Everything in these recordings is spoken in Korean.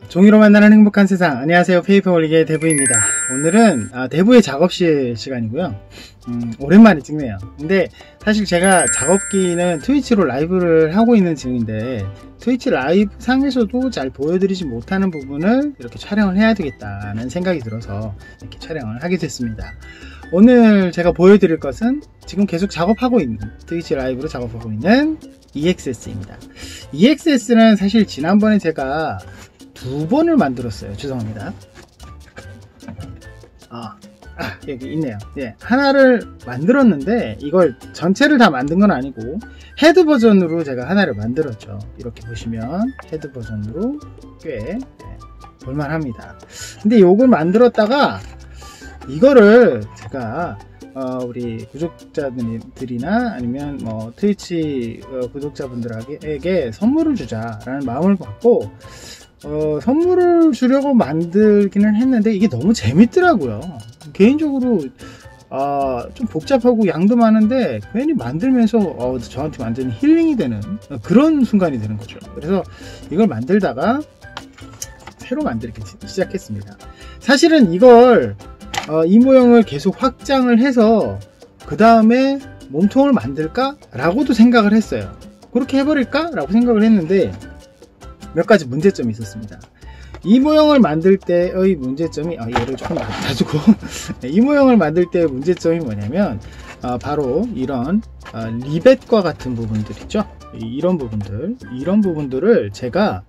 종이로 만나는 행복한 세상. 안녕하세요, 페이퍼 올리기의 대부입니다. 오늘은 대부의 작업실 시간이고요. 오랜만에 찍네요. 근데 사실 제가 작업기는 트위치로 라이브를 하고 있는 중인데 트위치 라이브 상에서도 잘 보여드리지 못하는 부분을 이렇게 촬영을 해야 되겠다는 생각이 들어서 이렇게 촬영을 하게 됐습니다. 오늘 제가 보여드릴 것은 지금 계속 작업하고 있는, 트위치 라이브로 작업하고 있는 EXS입니다. EXS는 사실 지난번에 제가 두 번을 만들었어요. 죄송합니다. 여기 있네요. 예, 하나를 만들었는데 이걸 전체를 다 만든 건 아니고 헤드 버전으로 제가 하나를 만들었죠. 이렇게 보시면 헤드 버전으로 꽤 볼만합니다. 근데 요걸 만들었다가 이거를 제가 우리 구독자들이나 아니면 뭐 트위치 구독자분들에게 선물을 주자라는 마음을 갖고 선물을 주려고 만들기는 했는데 이게 너무 재밌더라고요. 개인적으로 좀 복잡하고 양도 많은데 괜히 만들면서 저한테 완전히 힐링이 되는 그런 순간이 되는 거죠. 그래서 이걸 만들다가 새로 만들기 시작했습니다. 사실은 이걸 이 모형을 계속 확장을 해서 그 다음에 몸통을 만들까? 라고도 생각을 했어요. 그렇게 해버릴까? 라고 생각을 했는데 몇 가지 문제점이 있었습니다. 이 모형을 만들 때의 문제점이 얘를 조금 놔두고 이 모형을 만들 때의 문제점이 뭐냐면 바로 이런 리벳과 같은 부분들 있죠. 이런 부분들을 제가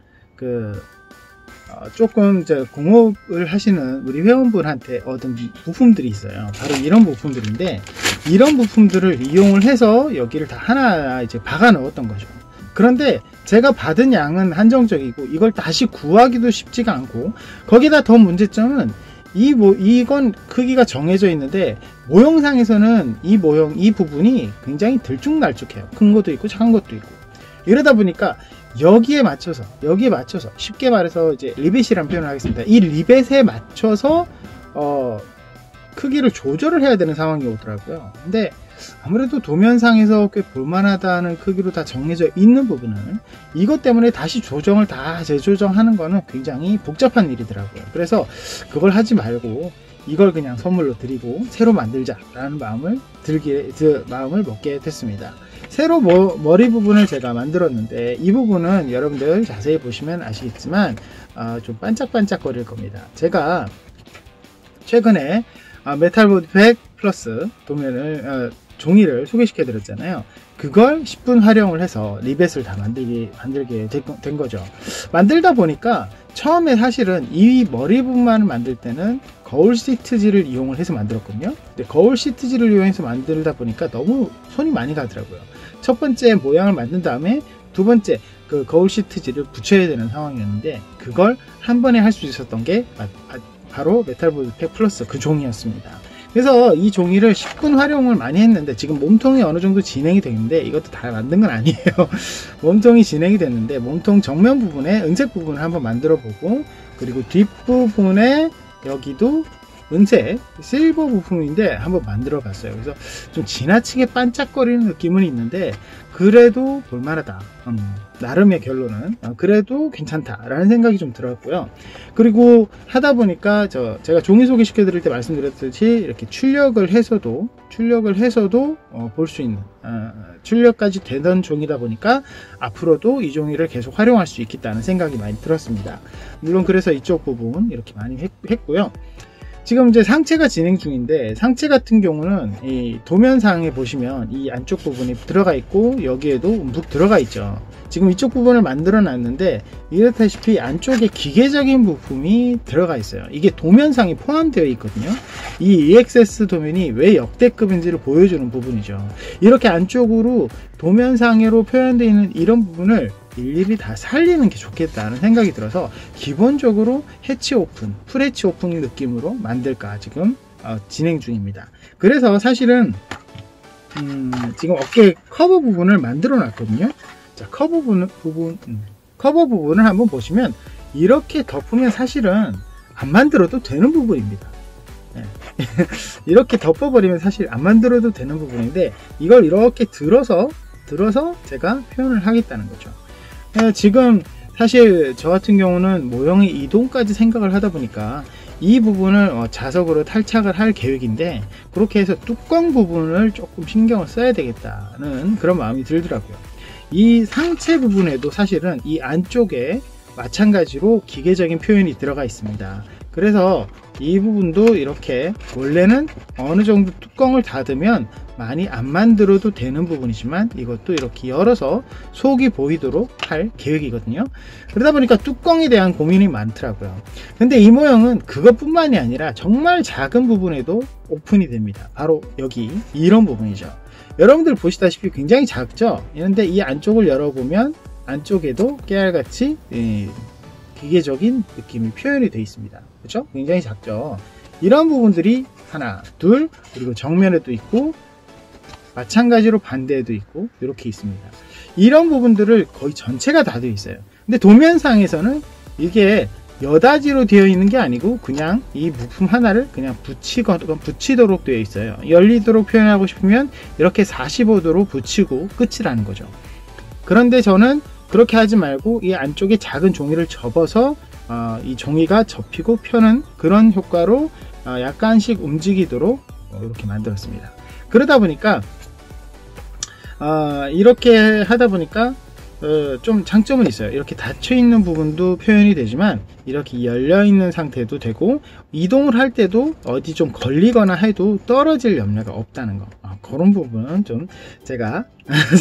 조금 공업을 하시는 우리 회원분한테 얻은 부품들이 있어요. 바로 이런 부품들인데 이런 부품들을 이용을 해서 여기를 다 하나 이제 박아 넣었던 거죠. 그런데 제가 받은 양은 한정적이고 이걸 다시 구하기도 쉽지가 않고 거기다 더 문제점은 이건 크기가 정해져 있는데 모형상에서는 이 부분이 굉장히 들쭉날쭉해요. 큰 것도 있고 작은 것도 있고 이러다 보니까 여기에 맞춰서 쉽게 말해서 이제 리벳이라는 표현을 하겠습니다. 이 리벳에 맞춰서 크기를 조절을 해야 되는 상황이 오더라고요. 근데 아무래도 도면상에서 꽤 볼만하다는 크기로 다 정해져 있는 부분은 이것 때문에 다시 조정을 다 재조정하는 거는 굉장히 복잡한 일이더라고요. 그래서 그걸 하지 말고 이걸 그냥 선물로 드리고 새로 만들자라는 마음을 먹게 됐습니다. 새로 머리 부분을 제가 만들었는데 이 부분은 여러분들 자세히 보시면 아시겠지만 좀 반짝반짝 거릴 겁니다. 제가 최근에 메탈보드 팩 플러스 도면을 종이를 소개시켜 드렸잖아요. 그걸 10분 활용을 해서 리벳을 다 만들게 된 거죠. 만들다 보니까 처음에 사실은 이 머리 부분만을 만들 때는 거울 시트지를 이용을 해서 만들었거든요. 근데 거울 시트지를 이용해서 만들다 보니까 너무 손이 많이 가더라고요. 첫 번째 모양을 만든 다음에 두 번째 그 거울 시트지를 붙여야 되는 상황이었는데 그걸 한 번에 할 수 있었던 게 바로 메탈보드 팩 플러스 그 종이였습니다. 그래서 이 종이를 10분 활용을 많이 했는데 지금 몸통이 어느 정도 진행이 되는데 이것도 다 만든 건 아니에요. 몸통이 진행이 됐는데 몸통 정면 부분에 은색 부분을 한번 만들어 보고 그리고 뒷부분에 여기도 은색 실버 부품인데 한번 만들어 봤어요. 그래서 좀 지나치게 반짝거리는 느낌은 있는데 그래도 볼만하다. 나름의 결론은 그래도 괜찮다 라는 생각이 좀 들었고요. 그리고 하다 보니까 제가 종이 소개시켜 드릴 때 말씀드렸듯이 이렇게 출력을 해서도 볼 수 있는 출력까지 되던 종이다 보니까 앞으로도 이 종이를 계속 활용할 수 있겠다는 생각이 많이 들었습니다. 물론 그래서 이쪽 부분 이렇게 많이 했고요. 지금 이제 상체가 진행 중인데 상체 같은 경우는 이 도면상에 보시면 이 안쪽 부분이 들어가 있고 여기에도 움푹 들어가 있죠. 지금 이쪽 부분을 만들어 놨는데 이렇다시피 안쪽에 기계적인 부품이 들어가 있어요. 이게 도면상이 포함되어 있거든요. 이 EXS 도면이 왜 역대급인지를 보여주는 부분이죠. 이렇게 안쪽으로 도면상으로 표현되어 있는 이런 부분을 일일이 다 살리는 게 좋겠다는 생각이 들어서 기본적으로 해치 오픈, 풀 해치 오픈 느낌으로 만들까 지금 진행 중입니다. 그래서 사실은 지금 어깨 커버 부분을 만들어 놨거든요. 자, 커버 부분을 한번 보시면 이렇게 덮으면 사실은 안 만들어도 되는 부분입니다. 네. 이렇게 덮어버리면 사실 안 만들어도 되는 부분인데 이걸 이렇게 들어서 제가 표현을 하겠다는 거죠. 지금 사실 저 같은 경우는 모형의 이동까지 생각을 하다 보니까 이 부분을 자석으로 탈착을 할 계획인데, 그렇게 해서 뚜껑 부분을 조금 신경을 써야 되겠다는 그런 마음이 들더라고요. 이 상체 부분에도 사실은 이 안쪽에 마찬가지로 기계적인 표현이 들어가 있습니다. 그래서 이 부분도 이렇게 원래는 어느 정도 뚜껑을 닫으면 많이 안 만들어도 되는 부분이지만, 이것도 이렇게 열어서 속이 보이도록 할 계획이거든요. 그러다 보니까 뚜껑에 대한 고민이 많더라고요. 근데 이 모형은 그것뿐만이 아니라 정말 작은 부분에도 오픈이 됩니다. 바로 여기 이런 부분이죠. 여러분들 보시다시피 굉장히 작죠. 그런데 이 안쪽을 열어보면 안쪽에도 깨알같이 기계적인 느낌이 표현이 되어 있습니다. 그렇죠? 굉장히 작죠. 이런 부분들이 하나, 둘, 그리고 정면에도 있고 마찬가지로 반대에도 있고 이렇게 있습니다. 이런 부분들을 거의 전체가 다 되어 있어요. 근데 도면상에서는 이게 여다지로 되어 있는 게 아니고 그냥 이 부품 하나를 그냥 붙이도록 되어 있어요. 열리도록 표현하고 싶으면 이렇게 45도로 붙이고 끝이라는 거죠. 그런데 저는 그렇게 하지 말고 이 안쪽에 작은 종이를 접어서 이 종이가 접히고 펴는 그런 효과로 약간씩 움직이도록 이렇게 만들었습니다. 그러다 보니까 이렇게 하다 보니까 좀 장점은 있어요. 이렇게 닫혀 있는 부분도 표현이 되지만 이렇게 열려 있는 상태도 되고, 이동을 할 때도 어디 좀 걸리거나 해도 떨어질 염려가 없다는 거, 그런 부분은 좀 제가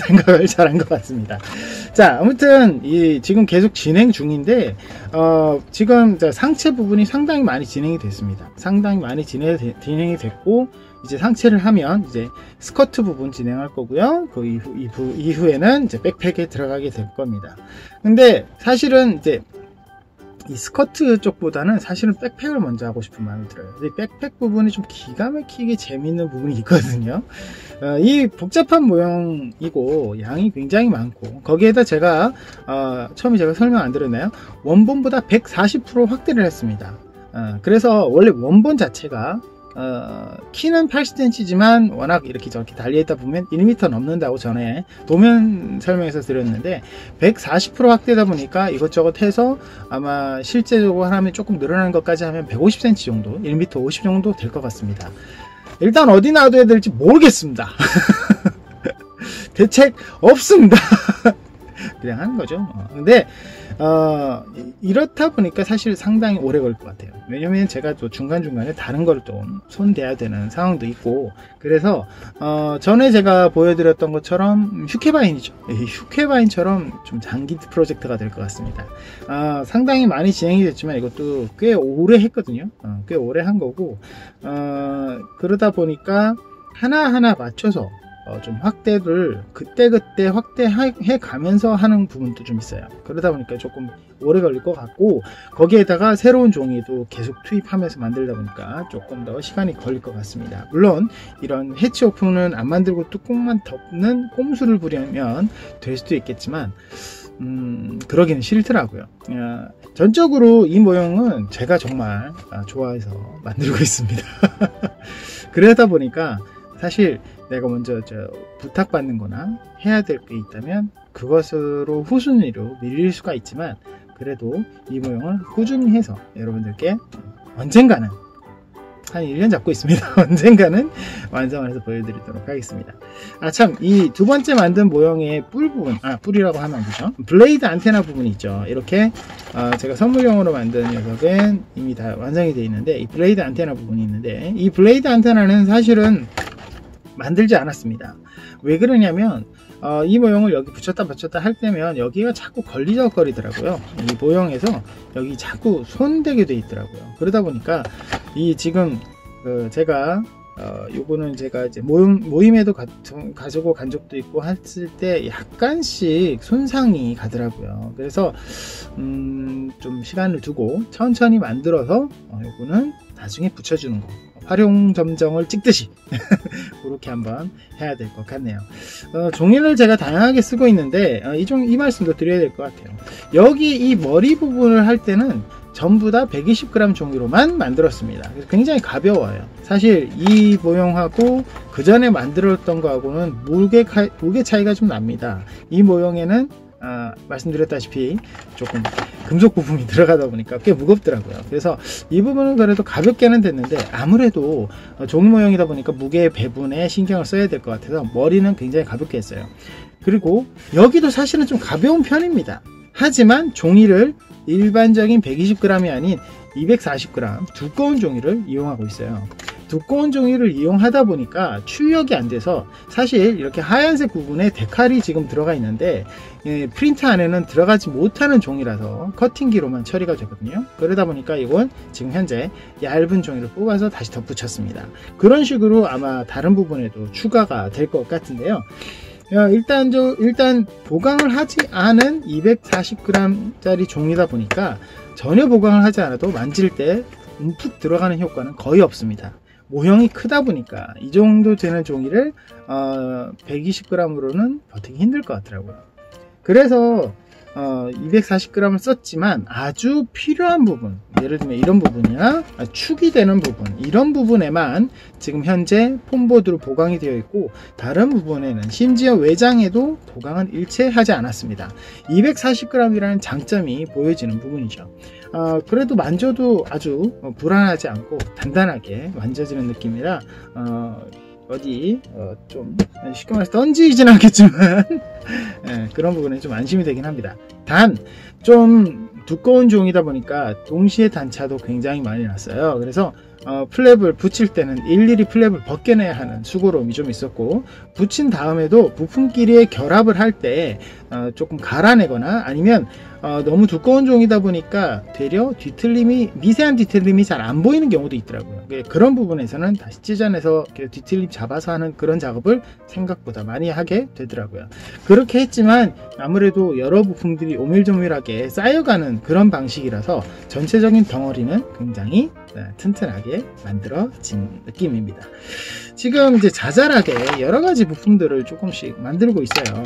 생각을 잘한 것 같습니다. 자, 아무튼 지금 계속 진행 중인데 지금 상체 부분이 상당히 많이 진행이 됐습니다. 상당히 많이 진행이 됐고, 이제 상체를 하면 이제 스커트 부분 진행할 거고요. 그 이후에는 이제 백팩에 들어가게 될 겁니다. 근데 사실은 이제 이 스커트 쪽보다는 사실은 백팩을 먼저 하고 싶은 마음이 들어요. 이 백팩 부분이 좀 기가 막히게 재밌는 부분이 있거든요. 이 복잡한 모형이고 양이 굉장히 많고, 거기에다 제가 처음에 제가 설명 안 드렸나요? 원본보다 140% 확대를 했습니다. 그래서 원래 원본 자체가 키는 80cm지만 워낙 이렇게 저렇게 달려있다 보면 1m 넘는다고 전에 도면 설명에서 드렸는데, 140% 확대다 보니까 이것저것 해서 아마 실제적으로 하면 조금 늘어나는 것까지 하면 150cm 정도, 1m 50 정도 될 것 같습니다. 일단 어디 놔둬야 될지 모르겠습니다. 대책 없습니다. 그냥 하는 거죠. 근데 이렇다 보니까 사실 상당히 오래 걸릴 것 같아요. 왜냐면 제가 또 중간중간에 다른 걸 또 손대야 되는 상황도 있고, 그래서 전에 제가 보여드렸던 것처럼 휴케바인이죠. 휴케바인처럼 좀 장기 프로젝트가 될 것 같습니다. 상당히 많이 진행이 됐지만 이것도 꽤 오래 했거든요. 꽤 오래 한 거고, 그러다 보니까 하나하나 맞춰서 좀 확대를 그때그때 확대해 가면서 하는 부분도 좀 있어요. 그러다 보니까 조금 오래 걸릴 것 같고, 거기에다가 새로운 종이도 계속 투입하면서 만들다 보니까 조금 더 시간이 걸릴 것 같습니다. 물론 이런 해치 오픈은 안 만들고 뚜껑만 덮는 꼼수를 부리면 될 수도 있겠지만 그러기는 싫더라고요. 전적으로 이 모형은 제가 정말 좋아해서 만들고 있습니다. 그러다 보니까 사실 내가 먼저 부탁받는 거나 해야 될 게 있다면 그것으로 후순위로 밀릴 수가 있지만, 그래도 이 모형을 꾸준히 해서 여러분들께 언젠가는 한 1년 잡고 있습니다. 언젠가는 완성을 해서 보여드리도록 하겠습니다. 참, 이 두 번째 만든 모형의 뿔 부분, 뿔이라고 하면 안 되죠. 블레이드 안테나 부분이 있죠. 이렇게 제가 선물용으로 만든 녀석은 이미 다 완성이 되어 있는데, 이 블레이드 안테나 부분이 있는데, 이 블레이드 안테나는 사실은 만들지 않았습니다. 왜 그러냐면 이 모형을 여기 붙였다 할 때면 여기가 자꾸 걸리적거리더라고요. 이 모형에서 여기 자꾸 손대게 돼 있더라고요. 그러다 보니까 이 지금 제가 요거는 제가 이제 모임에도 가지고 간 적도 있고 했을 때 약간씩 손상이 가더라고요. 그래서 좀 시간을 두고 천천히 만들어서 요거는 나중에 붙여주는 거, 활용 점정을 찍듯이 그렇게 한번 해야 될 것 같네요. 종이를 제가 다양하게 쓰고 있는데 이 말씀도 드려야 될 것 같아요. 여기 이 머리 부분을 할 때는 전부 다 120g 종이로만 만들었습니다. 그래서 굉장히 가벼워요. 사실 이 모형하고 그 전에 만들었던 거하고는 무게 차이가 좀 납니다. 이 모형에는 말씀드렸다시피 조금 금속 부품이 들어가다 보니까 꽤 무겁더라고요. 그래서 이 부분은 그래도 가볍게는 됐는데 아무래도 종이 모형이다 보니까 무게 배분에 신경을 써야 될 것 같아서 머리는 굉장히 가볍게 했어요. 그리고 여기도 사실은 좀 가벼운 편입니다. 하지만 종이를 일반적인 120g이 아닌 240g 두꺼운 종이를 이용하고 있어요. 두꺼운 종이를 이용하다 보니까 출력이 안 돼서 사실 이렇게 하얀색 부분에 데칼이 지금 들어가 있는데 프린터 안에는 들어가지 못하는 종이라서 커팅기로만 처리가 되거든요. 그러다 보니까 이건 지금 현재 얇은 종이를 뽑아서 다시 덧붙였습니다. 그런 식으로 아마 다른 부분에도 추가가 될 것 같은데요. 일단 보강을 하지 않은 240g 짜리 종이다 보니까 전혀 보강을 하지 않아도 만질 때 움푹 들어가는 효과는 거의 없습니다. 모형이 크다 보니까 이 정도 되는 종이를 120g으로는 버티기 힘들 것 같더라고요. 그래서 240g을 썼지만 아주 필요한 부분, 예를 들면 이런 부분이나 축이 되는 부분, 이런 부분에만 지금 현재 폼보드로 보강이 되어 있고 다른 부분에는 심지어 외장에도 보강은 일체 하지 않았습니다. 240g이라는 장점이 보여지는 부분이죠. 그래도 만져도 아주 불안하지 않고 단단하게 만져지는 느낌이라 좀 쉽게 말해서 던지진 않겠지만 그런 부분에 좀 안심이 되긴 합니다. 단 좀 두꺼운 종이다 보니까 동시에 단차도 굉장히 많이 났어요. 그래서 플랩을 붙일 때는 일일이 플랩을 벗겨내야 하는 수고로움이 좀 있었고, 붙인 다음에도 부품끼리의 결합을 할 때 조금 갈아내거나 아니면 너무 두꺼운 종이다 보니까 되려 미세한 뒤틀림이 잘 안 보이는 경우도 있더라고요. 그런 부분에서는 다시 찢어내서 뒤틀림 잡아서 하는 그런 작업을 생각보다 많이 하게 되더라고요. 그렇게 했지만 아무래도 여러 부품들이 오밀조밀하게 쌓여가는 그런 방식이라서 전체적인 덩어리는 굉장히 튼튼하게 만들어진 느낌입니다. 지금 이제 자잘하게 여러가지 부품들을 조금씩 만들고 있어요.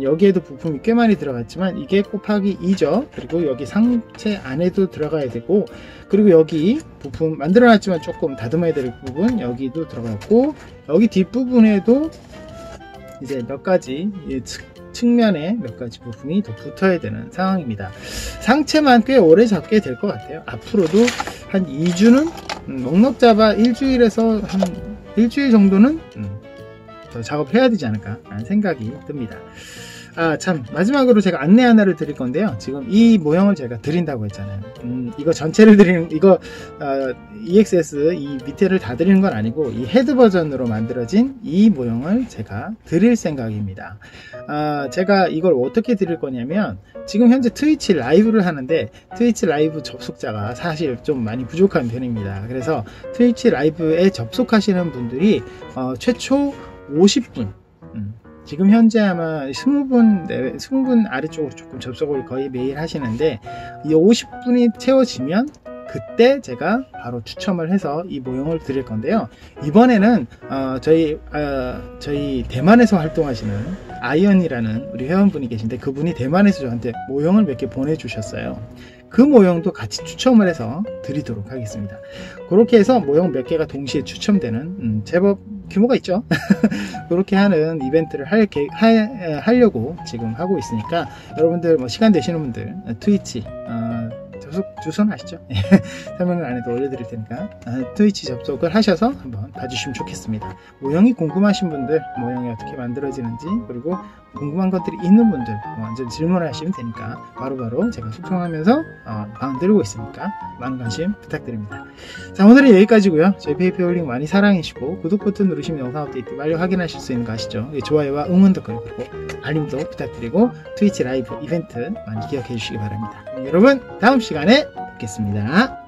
여기에도 부품이 꽤 많이 들어갔지만 이게 곱하기 2죠. 그리고 여기 상체 안에도 들어가야 되고, 그리고 여기 부품 만들어 놨지만 조금 다듬어야 될 부분 여기도 들어갔고, 여기 뒷부분에도 이제 몇 가지 측면에 몇 가지 부품이 더 붙어야 되는 상황입니다. 상체만 꽤 오래 잡게 될 것 같아요. 앞으로도 한 2주는 넉넉 잡아 일주일에서 한 일주일 정도는 더 작업해야 되지 않을까 라는 생각이 듭니다. 참, 마지막으로 제가 안내 하나를 드릴 건데요. 지금 이 모형을 제가 드린다고 했잖아요. 이거 전체를 드리는, EXS 이 밑에를 다 드리는 건 아니고 이 헤드 버전으로 만들어진 이 모형을 제가 드릴 생각입니다. 제가 이걸 어떻게 드릴 거냐면, 지금 현재 트위치 라이브를 하는데 트위치 라이브 접속자가 사실 좀 많이 부족한 편입니다. 그래서 트위치 라이브에 접속하시는 분들이 최초 50분, 지금 현재 아마 20분 아래쪽으로 조금 접속을 거의 매일 하시는데, 이 50분이 채워지면 그때 제가 바로 추첨을 해서 이 모형을 드릴 건데요. 이번에는 저희 대만에서 활동하시는 아이언이라는 우리 회원분이 계신데, 그분이 대만에서 저한테 모형을 몇 개 보내주셨어요. 그 모형도 같이 추첨을 해서 드리도록 하겠습니다. 그렇게 해서 모형 몇 개가 동시에 추첨되는 제법 규모가 있죠. 그렇게 하는 이벤트를 하려고 지금 하고 있으니까, 여러분들 시간 되시는 분들 트위치 접속 주소는 아시죠? 설명란에도 올려드릴 테니까 트위치 접속을 하셔서 한번 봐주시면 좋겠습니다. 모형이 궁금하신 분들, 모형이 어떻게 만들어지는지, 그리고 궁금한 것들이 있는 분들 먼저 질문을 하시면 되니까 바로바로 제가 소통하면서 방을 들고 있으니까 많은 관심 부탁드립니다. 자, 오늘은 여기까지고요. 저희 페이퍼홀링 많이 사랑해주시고 구독 버튼 누르시면 영상 업데이트 빨리 확인하실 수 있는 거 아시죠? 좋아요와 응원 댓글, 그리고 알림도 부탁드리고 트위치 라이브 이벤트 많이 기억해 주시기 바랍니다. 여러분, 다음 시간에 뵙겠습니다.